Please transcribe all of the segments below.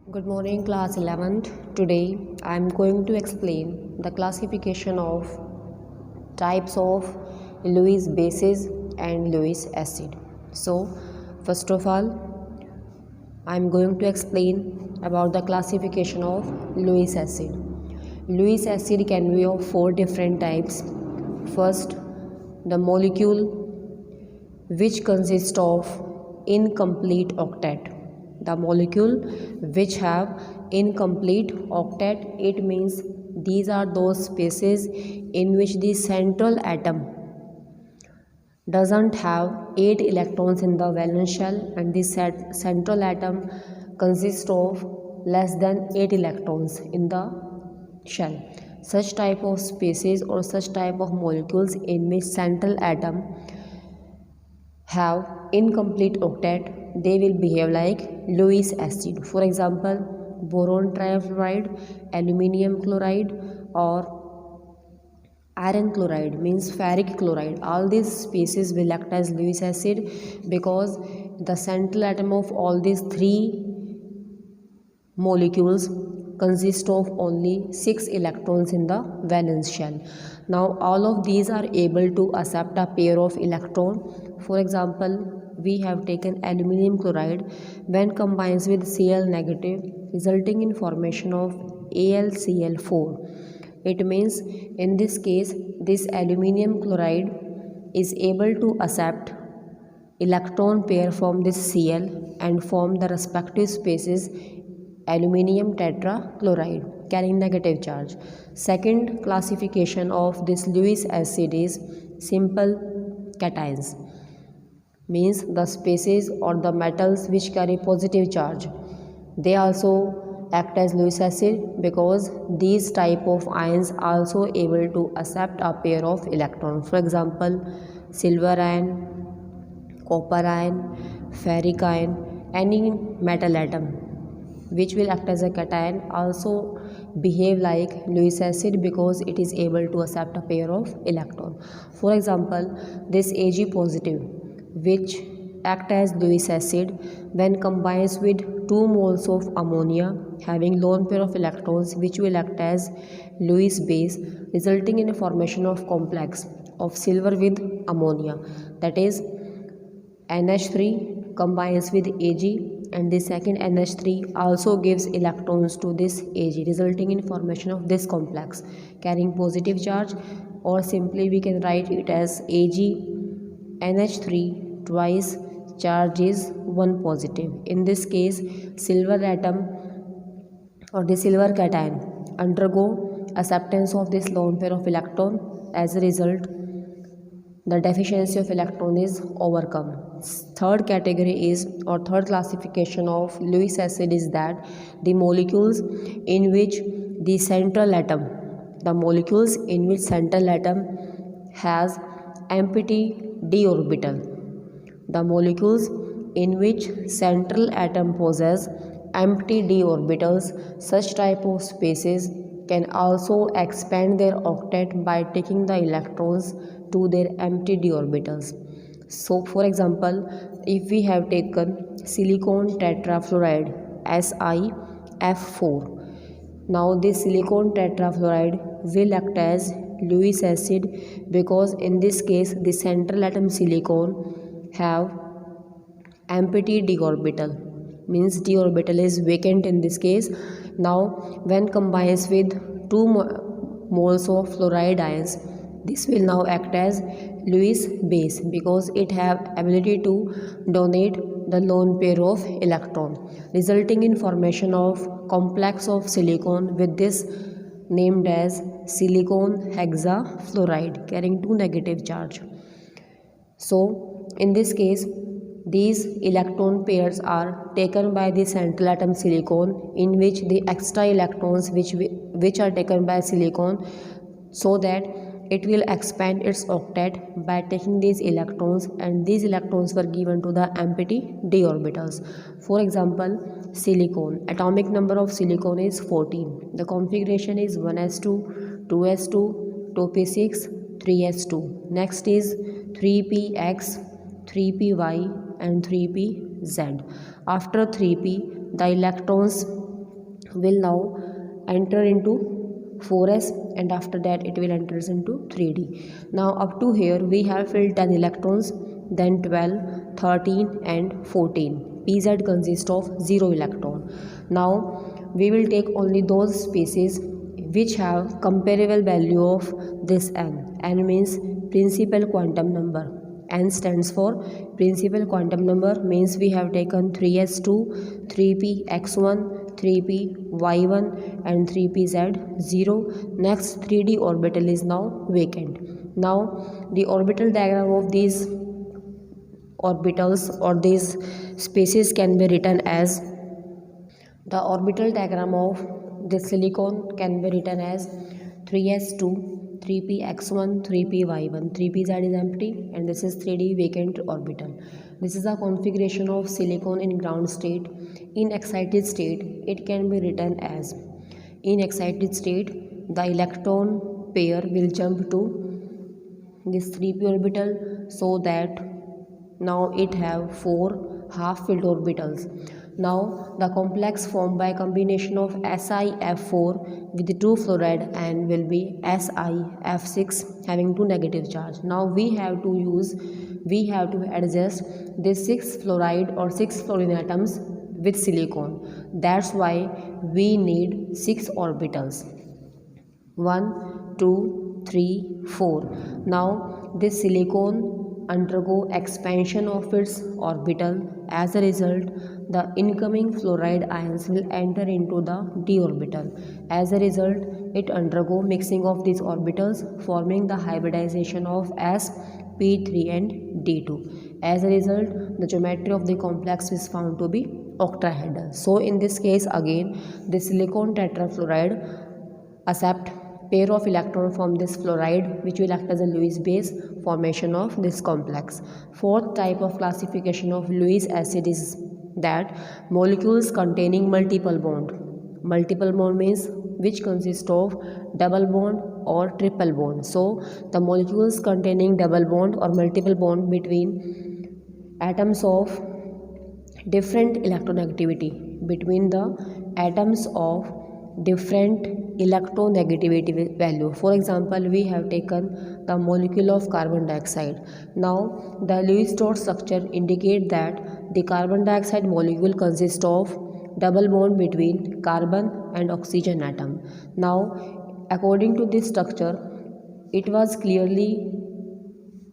Good morning, class 11th. Today I am going to explain the classification of types of Lewis bases and Lewis acid. So, first of all, I am going to explain about the classification of Lewis acid. Lewis acid can be of four different types. First, the molecule which consists of incomplete octet. The molecule which have incomplete octet, it means these are those spaces in which the central atom doesn't have 8 electrons in the valence shell and the central atom consists of less than 8 electrons in the shell. Such type of spaces or such type of molecules in which central atom have incomplete octet, they will behave like Lewis acid. For example, boron trifluoride, aluminium chloride, or iron chloride, means ferric chloride. All these species will act as Lewis acid because the central atom of all these three molecules consist of only 6 electrons in the valence shell. Now all of these are able to accept a pair of electron. For example, we have taken aluminium chloride when combined with Cl negative, resulting in formation of AlCl4. It means in this case this aluminium chloride is able to accept electron pair from this Cl and form the respective spaces aluminium tetrachloride carrying negative charge. Second classification of this Lewis acid is simple cations, means the spaces or the metals which carry positive charge. They also act as Lewis acid because these type of ions are also able to accept a pair of electrons. For example, silver ion, copper ion, ferric ion, any metal atom which will act as a cation also behave like Lewis acid because it is able to accept a pair of electron. For example, this Ag positive which act as Lewis acid when combines with 2 moles of ammonia having lone pair of electrons, which will act as Lewis base, resulting in a formation of complex of silver with ammonia, that is NH3 combines with Ag, and the second NH3 also gives electrons to this Ag, resulting in formation of this complex carrying positive charge, or simply we can write it as Ag NH3 twice, charge is 1 positive. In this case, silver atom or the silver cation undergo acceptance of this lone pair of electron. As a result, the deficiency of electron is overcome. Third category is, or third classification of Lewis acid is that the molecules in which the central atom, has empty d orbital. The molecules in which central atom possess empty d orbitals, such type of spaces can also expand their octet by taking the electrons to their empty d orbitals. So for example, if we have taken silicon tetrafluoride SiF4, now this silicon tetrafluoride will act as Lewis acid because in this case the central atom silicon have empty d orbital, means d orbital is vacant in this case. Now when combines with 2 moles of fluoride ions, this will now act as Lewis base because it have ability to donate the lone pair of electron, resulting in formation of complex of silicon with this named as silicon hexafluoride carrying 2 negative charge. So in this case, these electron pairs are taken by the central atom silicon, in which the extra electrons which are taken by silicon, so that it will expand its octet by taking these electrons, and these electrons were given to the empty d orbitals. For example, silicon, atomic number of silicon is 14. The configuration is 1s2, 2s2, 2p6, 3s2. Next is 3px, 3py and 3pz. After 3p, the electrons will now enter into 4s, and after that it will enter into 3d. Now up to here we have filled 10 electrons, then 12, 13 and 14. pz consists of 0 electron. Now we will take only those spaces which have comparable value of this n. N means principal quantum number. N stands for principal quantum number, means we have taken 3s2, 3px1, 3py1 and 3pz0. Next 3d orbital is now vacant. Now the orbital diagram of these orbitals or these spaces can be written as, the orbital diagram of the silicon can be written as 3s2, 3px1, 3py1, 3pz is empty, and this is 3d vacant orbital. This is a configuration of silicon in ground state. In excited state it can be written as, in excited state the electron pair will jump to this 3p orbital, so that now it have 4 half filled orbitals. Now the complex formed by combination of SiF4 with 2 fluoride and will be SiF6 having 2 negative charge. Now we have to adjust this 6 fluoride or 6 fluorine atoms with silicon. That's why we need 6 orbitals. 1, 2, 3, 4. Now this silicon undergo expansion of its orbital. As a result, the incoming fluoride ions will enter into the d orbital. As a result, it undergo mixing of these orbitals, forming the hybridization of s, p3 and d2. As a result, the geometry of the complex is found to be octahedral. So in this case again, the silicon tetrafluoride accept pair of electron from this fluoride, which will act as a Lewis base, formation of this complex. Fourth type of classification of Lewis acid is that molecules containing multiple bond. Multiple bond means which consist of double bond or triple bond. So the molecules containing double bond or multiple bond between atoms of different electronegativity, between the atoms of different electronegativity value. For example, we have taken the molecule of carbon dioxide. Now the Lewis dot structure indicate that the carbon dioxide molecule consists of double bond between carbon and oxygen atom. Now according to this structure, it was clearly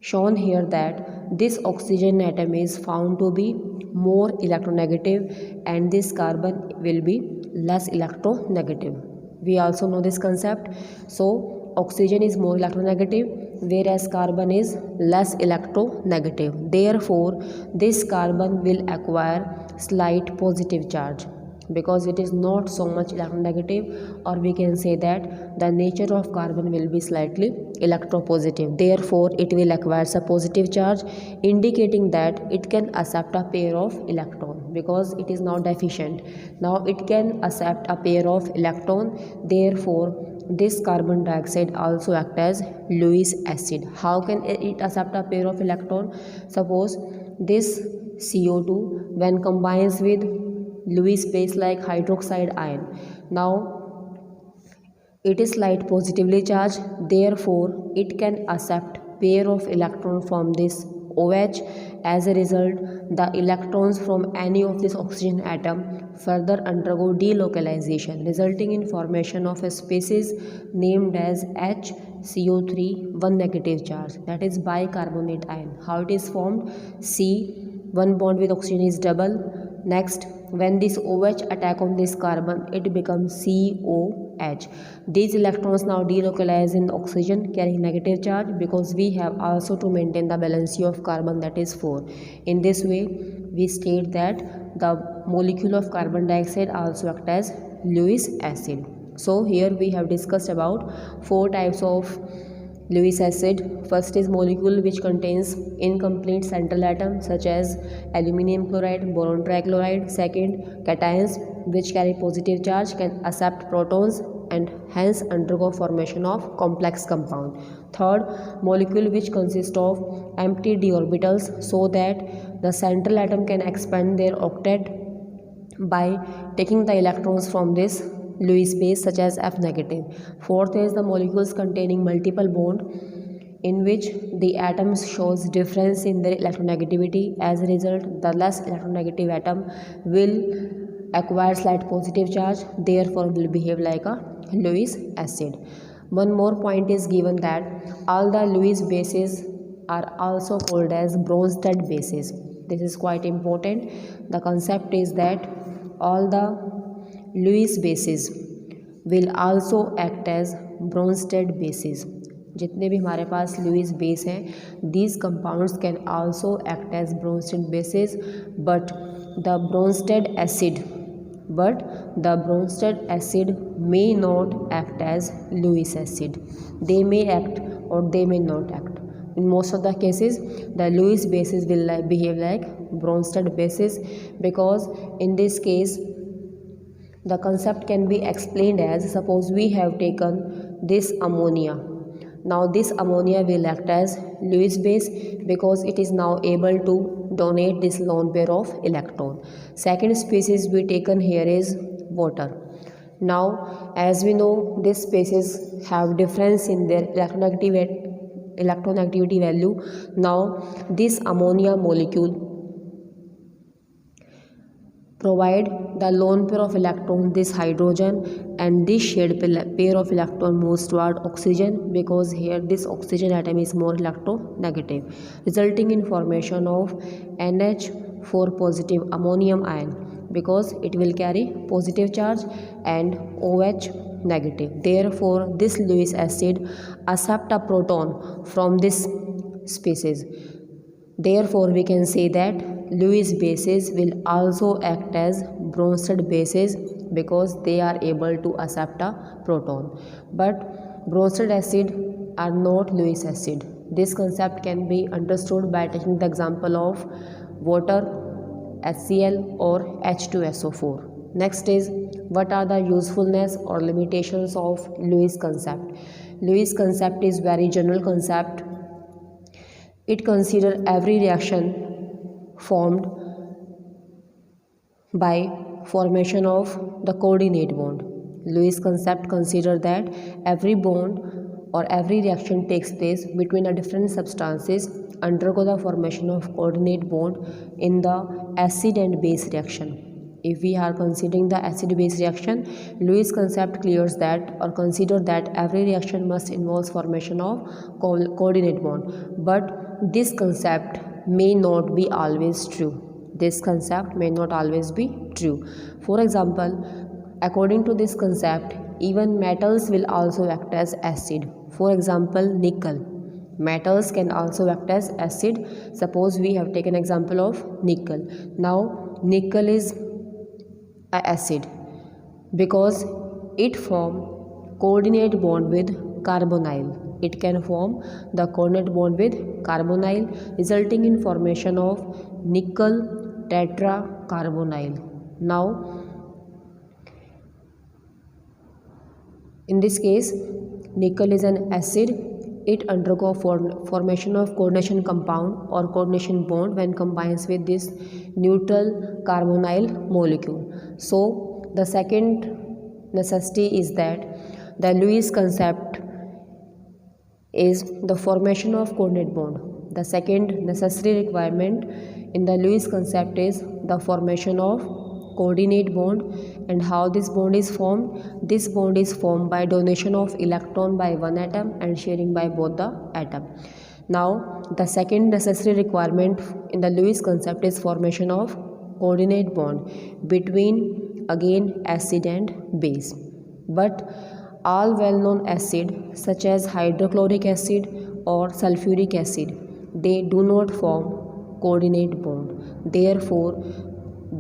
shown here that this oxygen atom is found to be more electronegative and this carbon will be less electronegative. We also know this concept. So oxygen is more electronegative, whereas carbon is less electronegative. Therefore this carbon will acquire slight positive charge because it is not so much electronegative, or we can say that the nature of carbon will be slightly electropositive. Therefore it will acquire a positive charge, indicating that it can accept a pair of electron because it is now deficient. Now it can accept a pair of electron. Therefore this carbon dioxide also act as Lewis acid. How can it accept a pair of electron? Suppose this CO2 when combines with Lewis base like hydroxide ion, now it is light positively charged, therefore it can accept pair of electron from this OH. As a result, the electrons from any of this oxygen atom further undergo delocalization, resulting in formation of a species named as HCO3 1 negative charge, that is bicarbonate ion. How it is formed? C, one bond with oxygen is double. Next, when this OH attack on this carbon, it becomes COH. These electrons now delocalize in oxygen carrying negative charge, because we have also to maintain the valency of carbon, that is 4. In this way, we state that the molecule of carbon dioxide also acts as Lewis acid. So here we have discussed about 4 types of Lewis acid. First is molecule which contains incomplete central atom such as aluminium chloride, boron trichloride. Second, cations which carry positive charge, can accept protons and hence undergo formation of complex compound. Third, molecule which consists of empty d orbitals so that the central atom can expand their octet by taking the electrons from this Lewis base such as F negative. Fourth is the molecules containing multiple bond in which the atoms shows difference in their electronegativity. As a result, the less electronegative atom will acquire slight positive charge, therefore will behave like a Lewis acid. One more point is given that all the Lewis bases are also called as Bronsted bases. This is quite important. The concept is that all the Lewis bases will also act as Bronsted bases. जितने भी हमारे पास Lewis base हैं these compounds can also act as Bronsted bases, but the Bronsted acid may not act as Lewis acid. They may act or they may not act. In most of the cases, the Lewis bases will behave like Bronsted bases, because in this case the concept can be explained as, suppose we have taken this ammonia. Now this ammonia will act as Lewis base because it is now able to donate this lone pair of electron. Second species we taken here is water. Now as we know, these species have difference in their electronegatividity value. Now this ammonia molecule provide the lone pair of electron, this hydrogen, and this shared pair of electron moves toward oxygen, because here this oxygen atom is more electronegative, resulting in formation of NH4 positive ammonium ion, because it will carry positive charge, and OH negative. Therefore this Lewis acid accept a proton from this species. Therefore we can say that Lewis bases will also act as Bronsted bases because they are able to accept a proton. But Bronsted acid are not Lewis acid. This concept can be understood by taking the example of water, HCl or H2SO4. Next is, what are the usefulness or limitations of Lewis concept? Lewis concept is very general concept. It considers every reaction formed by formation of the coordinate bond. Lewis concept considers that every bond or every reaction takes place between a different substances undergo the formation of coordinate bond in the acid and base reaction. If we are considering the acid-base reaction, Lewis concept clears that or consider that every reaction must involve formation of coordinate bond. But this concept may not be always true. This concept may not always be true. For example, according to this concept, even metals will also act as acid. For example, nickel. Metals can also act as acid. Suppose we have taken example of nickel. Now, nickel is acid because it form coordinate bond with carbonyl. It can form the coordinate bond with carbonyl, resulting in formation of nickel tetracarbonyl. Now in this case, nickel is an acid. It undergo formation of coordination compound or coordination bond when combines with this neutral carbonyl molecule. So the second necessity is that the Lewis concept is the formation of coordinate bond. The second necessary requirement in the Lewis concept is the formation of coordinate bond. And how this bond is formed? This bond is formed by donation of electron by one atom and sharing by both the atom. Now the second necessary requirement in the Lewis concept is formation of coordinate bond between again acid and base. But all well-known acid such as hydrochloric acid or sulfuric acid, they do not form coordinate bond. Therefore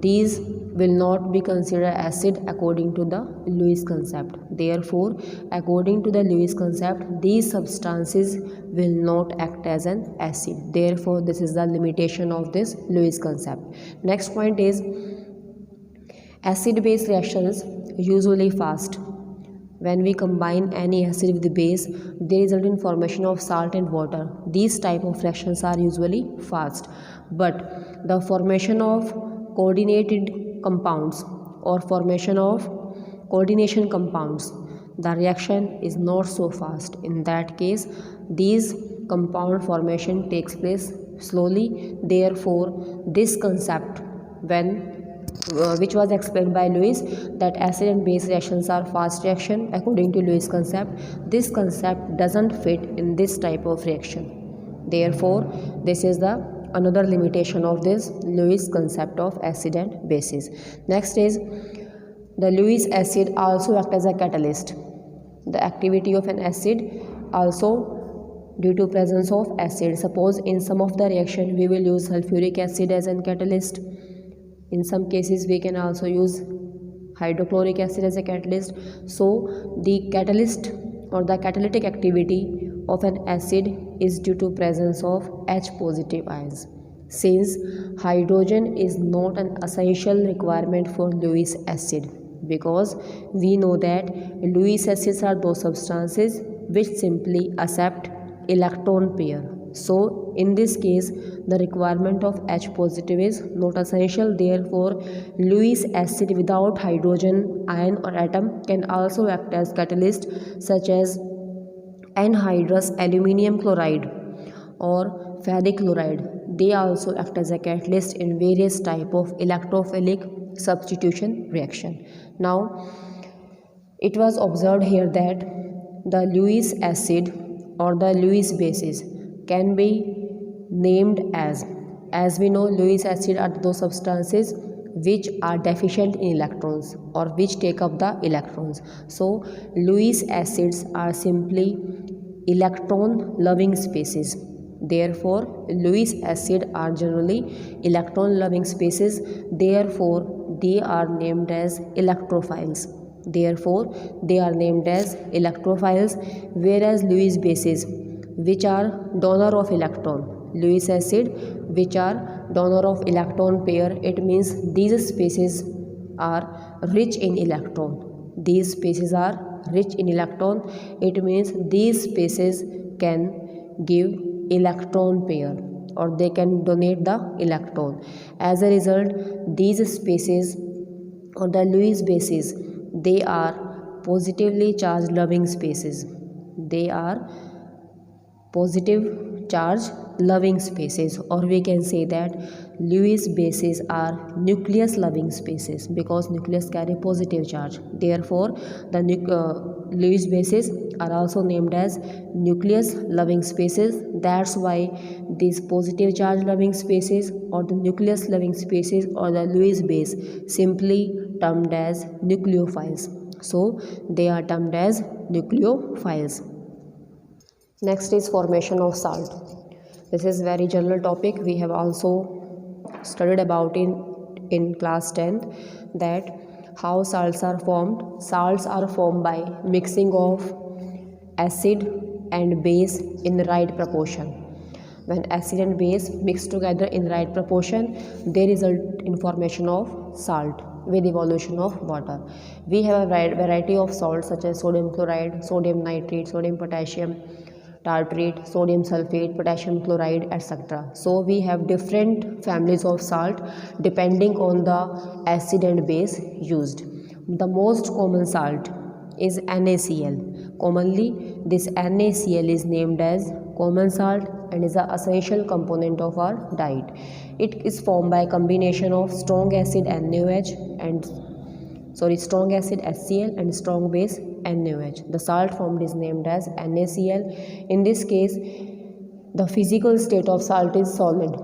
these will not be considered acid according to the Lewis concept. Therefore, according to the Lewis concept, these substances will not act as an acid. Therefore, this is the limitation of this Lewis concept. Next point is, acid-base reactions usually fast. When we combine any acid with the base, they result in formation of salt and water. These type of reactions are usually fast. But the formation of coordinated compounds or formation of coordination compounds, the reaction is not so fast. In that case, these compound formation takes place slowly. Therefore, this concept which was explained by Lewis, that acid and base reactions are fast reaction according to Lewis concept, this concept doesn't fit in this type of reaction. Therefore, this is the another limitation of this Lewis concept of acid and bases. Next is the Lewis acid also act as a catalyst. The activity of an acid also due to presence of acid. Suppose in some of the reaction we will use sulfuric acid as a catalyst. In some cases we can also use hydrochloric acid as a catalyst. So the catalyst or the catalytic activity of an acid is due to presence of H positive ions. Since hydrogen is not an essential requirement for Lewis acid, because we know that Lewis acids are those substances which simply accept electron pair. So in this case the requirement of H positive is not essential. Therefore, Lewis acid without hydrogen ion or atom can also act as catalyst, such as anhydrous aluminum chloride or ferric chloride. They also act as a catalyst in various type of electrophilic substitution reaction. Now, it was observed here that the Lewis acid or the Lewis bases can be named as we know, Lewis acid are those substances which are deficient in electrons or which take up the electrons. So Lewis acids are simply electron loving species. Therefore, Lewis acid are generally electron loving species. Therefore, they are named as electrophiles. Whereas Lewis bases, which are donor of electron, Lewis acid which are donor of electron pair, it means these species are rich in electron. It means these species can give electron pair or they can donate the electron. As a result, these species or the Lewis bases, they are positively charged loving species. Or we can say that Lewis bases are nucleus loving species because nucleus carry positive charge. Therefore, the Lewis bases are also named as nucleus loving species. That's why these positive charge loving species or the nucleus loving species or the Lewis base simply termed as nucleophiles. So they are termed as nucleophiles. Next is formation of salt. This is very general topic. We have also studied about in class 10th that how salts are formed. Salts are formed by mixing of acid and base in the right proportion. When acid and base mix together in right proportion, they result in formation of salt with evolution of water. We have a variety of salts such as sodium chloride, sodium nitrate, sodium potassium tartrate, sodium sulfate, potassium chloride, etc. So we have different families of salt depending on the acid and base used. The most common salt is NaCl. Commonly, this NaCl is named as common salt and is an essential component of our diet. It is formed by a combination of strong acid strong acid HCl and strong base NaOH. The salt formed is named as NaCl. In this case, the physical state of salt is solid.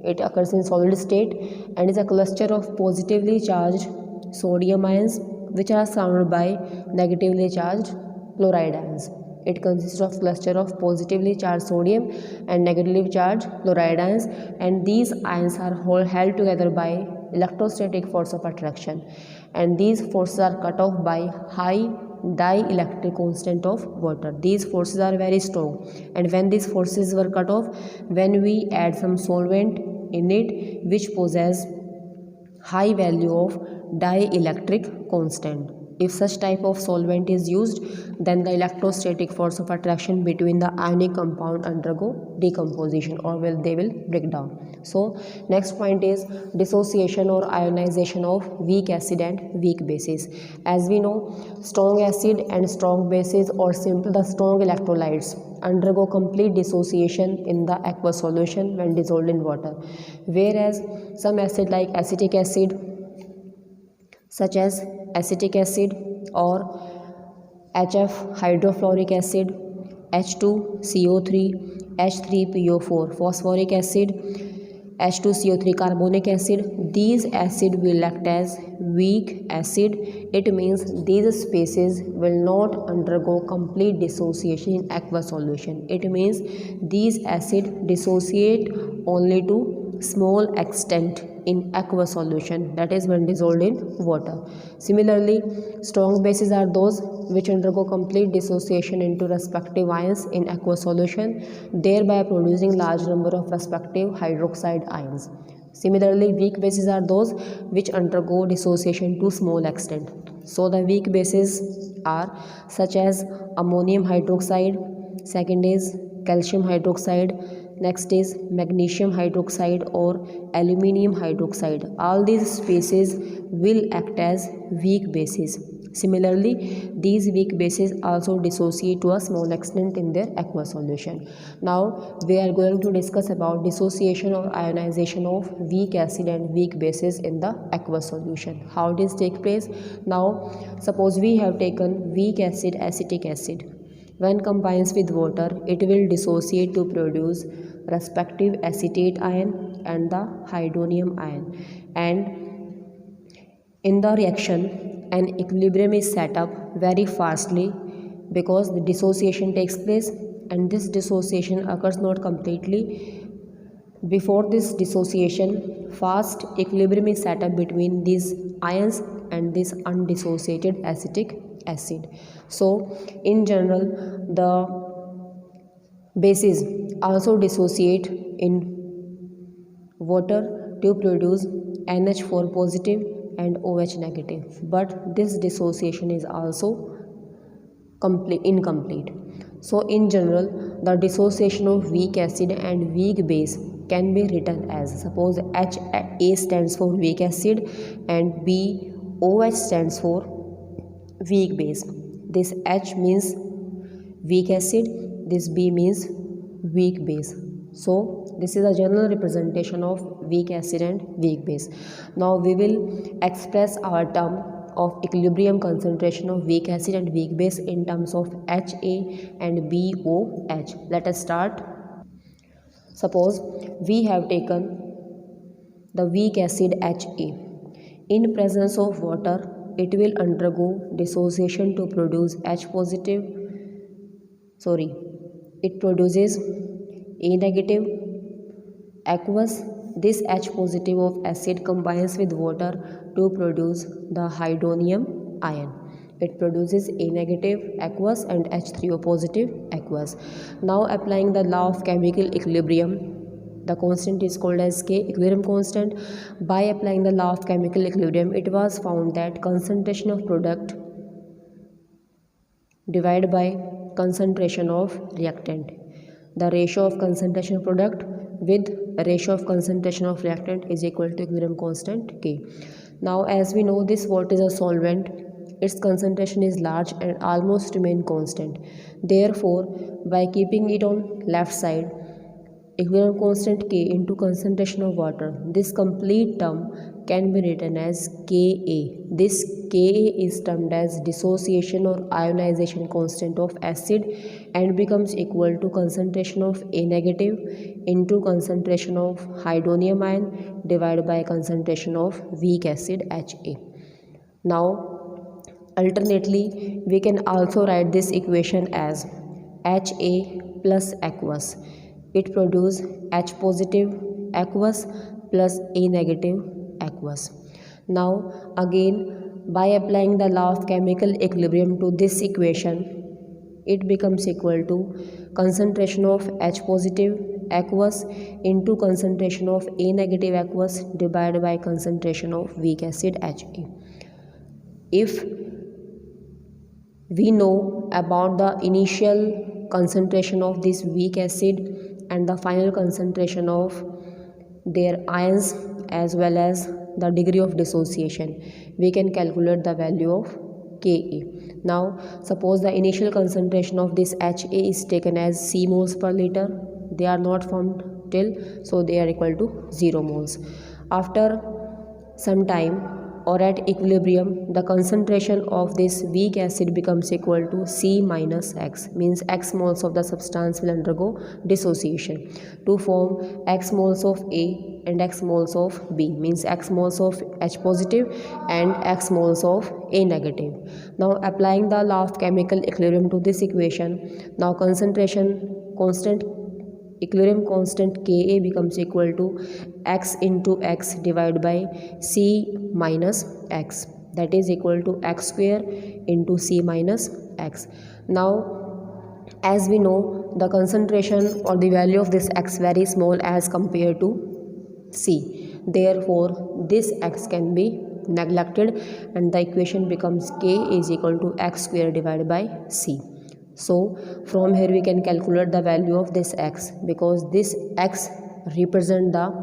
It occurs in solid state and is a cluster of positively charged sodium ions which are surrounded by negatively charged chloride ions. It consists of cluster of positively charged sodium and negatively charged chloride ions, and these ions are held together by electrostatic force of attraction, and these forces are cut off by high dielectric constant of water. These forces are very strong, and when these forces were cut off, when we add some solvent in it which possess high value of dielectric constant, If such type of solvent is used, then the electrostatic force of attraction between the ionic compound undergo decomposition, or they will break down. So next point is dissociation or ionization of weak acid and weak bases. As we know, strong acid and strong bases, or simply the strong electrolytes, undergo complete dissociation in the aqueous solution when dissolved in water, whereas some acid like acetic acid, such as acetic acid or HF hydrofluoric acid, H2CO3, H3PO4 phosphoric acid, H2CO3 carbonic acid, these acid will act as weak acid. It means these species will not undergo complete dissociation in aqueous solution. It means these acid dissociate only to small extent in aqueous solution, that is when dissolved in water. Similarly, strong bases are those which undergo complete dissociation into respective ions in aqueous solution, thereby producing large number of respective hydroxide ions. Similarly, weak bases are those which undergo dissociation to small extent. So the weak bases are such as ammonium hydroxide, second is calcium hydroxide, next is magnesium hydroxide or aluminium hydroxide. All these species will act as weak bases. Similarly, these weak bases also dissociate to a small extent in their aqueous solution. Now we are going to discuss about dissociation or ionization of weak acid and weak bases in the aqueous solution. How does take place? Now suppose we have taken weak acid, acetic acid. When combines with water, it will dissociate to produce respective acetate ion and the hydronium ion. And in the reaction, an equilibrium is set up very fastly because the dissociation takes place, and this dissociation occurs not completely. Before this dissociation, fast equilibrium is set up between these ions and this undissociated acetic acid. So in general, the bases also dissociate in water to produce NH4 positive and OH negative, but this dissociation is also incomplete. So in general, the dissociation of weak acid and weak base can be written as, suppose HA stands for weak acid and BOH stands for weak base. This H means weak acid, this B means weak base. So this is a general representation of weak acid and weak base. Now we will express our term of equilibrium concentration of weak acid and weak base in terms of HA and BOH. Let us start. Suppose we have taken the weak acid HA. In presence of water, it will undergo dissociation to produce it produces A negative aqueous. This H positive of acid combines with water to produce the hydronium ion. It produces A negative aqueous and H3O positive aqueous. Now applying the law of chemical equilibrium, the constant is called as K, equilibrium constant. By applying the law of chemical equilibrium, it was found that concentration of product divided by concentration of reactant, the ratio of concentration of product with ratio of concentration of reactant is equal to equilibrium constant K. Now as we know, this water is a solvent, its concentration is large and almost remain constant. Therefore, by keeping it on left side, equilibrium constant K into concentration of water, this complete term can be written as Ka. This Ka is termed as dissociation or ionization constant of acid and becomes equal to concentration of A negative into concentration of hydronium ion divided by concentration of weak acid HA. Now alternately, we can also write this equation as HA plus aqueous. It produces H positive aqueous plus A negative aqueous. Now again, by applying the law of chemical equilibrium to this equation, it becomes equal to concentration of H positive aqueous into concentration of A negative aqueous divided by concentration of weak acid HA. If We know about the initial concentration of this weak acid and the final concentration of their ions as well as the degree of dissociation. We can calculate the value of Ka. Now suppose the initial concentration of this Ha is taken as C moles per liter. They are not formed till, so they are equal to 0 moles. After some time or at equilibrium, the concentration of this weak acid becomes equal to C minus X, means X moles of the substance will undergo dissociation to form X moles of A and X moles of B, means X moles of H positive and X moles of A negative. Now applying the law of chemical equilibrium to this equation, now concentration constant, equilibrium constant Ka becomes equal to X into X divided by C minus X, that is equal to X square into C minus X. Now as we know, the concentration or the value of this X very small as compared to C, therefore this X can be neglected and the equation becomes K is equal to X square divided by C. So from here we can calculate the value of this X, because this X represent the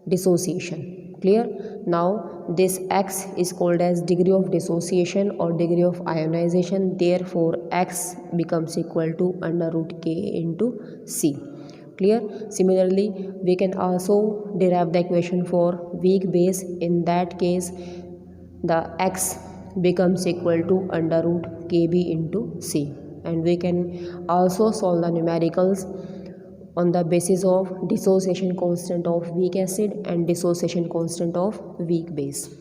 dissociation. Clear? Now this X is called as degree of dissociation or degree of ionization, therefore X becomes equal to under root K into C. Clear? Similarly, we can also derive the equation for weak base. In that case, the X becomes equal to under root Kb into C. And we can also solve the numericals on the basis of dissociation constant of weak acid and dissociation constant of weak base.